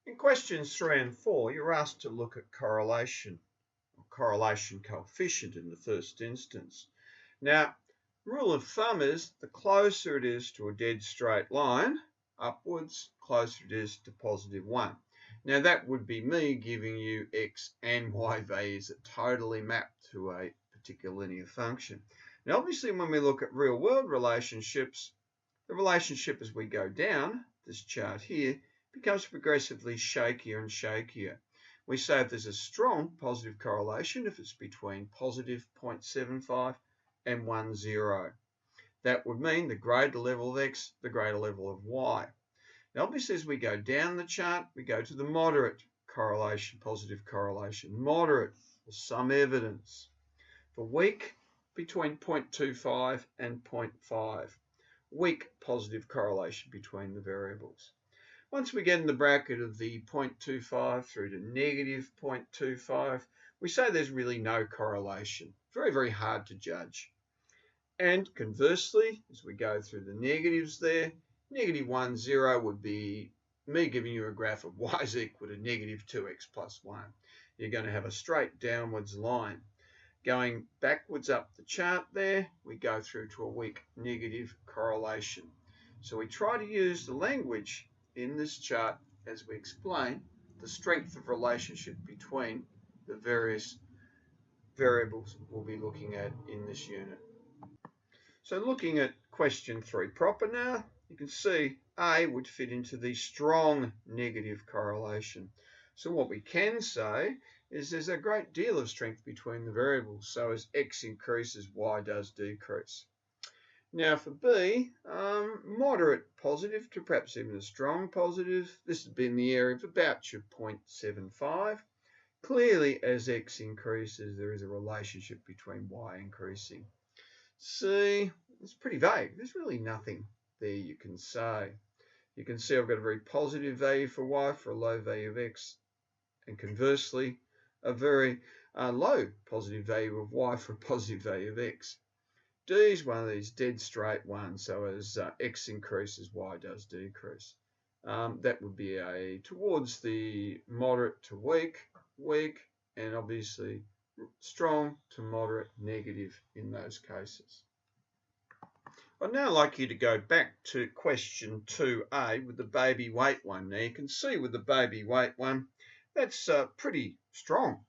In questions 3 and 4, you're asked to look at correlation or correlation coefficient in the first instance. Now, rule of thumb is the closer it is to a dead straight line upwards, closer it is to +1. Now, that would be me giving you x and y values that totally map to a particular linear function. Now, obviously, when we look at real-world relationships, the relationship as we go down, this chart here, becomes progressively shakier and shakier. We say if there's a strong positive correlation, if it's between positive 0.75 and 10. That would mean the greater the level of x, the greater level of y. Now, obviously, as we go down the chart, we go to the moderate correlation, positive correlation. Moderate, or some evidence. For weak, between 0.25 and 0.5. Weak positive correlation between the variables. Once we get in the bracket of the 0.25 through to negative 0.25, we say there's really no correlation. Very, very hard to judge. And conversely, as we go through the negatives there, negative 1, 0 would be me giving you a graph of y is equal to negative 2x plus 1. You're going to have a straight downwards line. Going backwards up the chart there, we go through to a weak negative correlation. So we try to use the language in this chart as we explain the strength of relationship between the various variables we'll be looking at in this unit. So looking at question 3 proper now, you can see A would fit into the strong negative correlation. So what we can say is there's a great deal of strength between the variables. So as x increases, y does decrease. Now for B, moderate positive to perhaps even a strong positive. This would be in the area of about your 0.75. Clearly, as x increases, there is a relationship between y increasing. C, it's pretty vague. There's really nothing there you can say. You can see I've got a very positive value for y for a low value of x, and conversely, a very low positive value of y for a positive value of x. D is one of these dead straight ones, so as x increases, y does decrease. That would be towards the moderate to weak, and obviously strong to moderate negative in those cases. I'd now like you to go back to question 2A with the baby weight one. Now you can see with the baby weight one, that's a pretty strong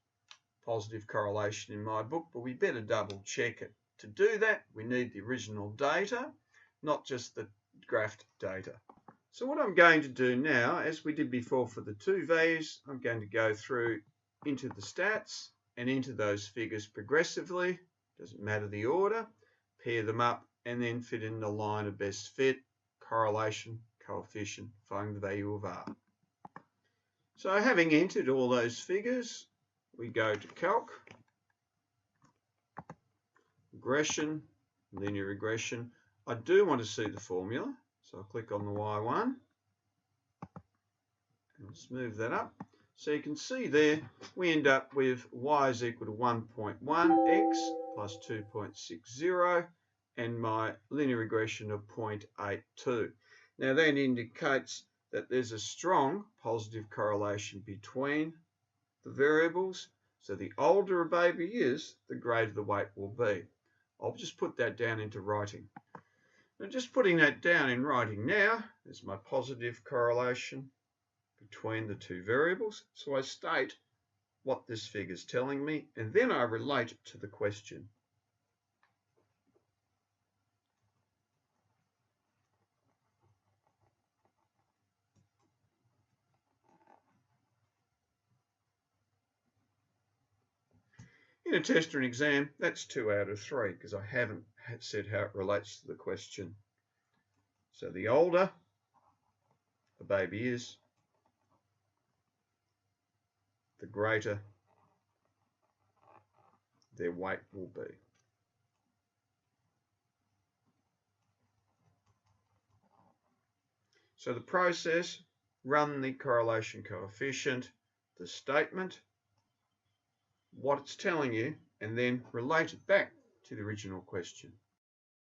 positive correlation in my book, but we better double check it. To do that, we need the original data, not just the graphed data. So what I'm going to do now, as we did before for the two values, I'm going to go through into the stats and into those figures progressively. Doesn't matter the order, pair them up, and then fit in the line of best fit, correlation, coefficient, finding the value of R. So having entered all those figures, we go to Calc, regression, linear regression. I do want to see the formula, so I'll click on the Y1 and I'll smooth that up. So you can see there we end up with y is equal to 1.1x plus 2.60 and my linear regression of 0.82. Now that indicates that there's a strong positive correlation between the variables. So the older a baby is, the greater the weight will be. I'll just put that down into writing. Now just putting that down in writing now is my positive correlation between the two variables. So I state what this figure is telling me, and then I relate it to the question. In a test or an exam, that's 2 out of 3 because I haven't said how it relates to the question. So the older the baby is, the greater their weight will be. So the process, run the correlation coefficient, the statement, what it's telling you, and then relate it back to the original question.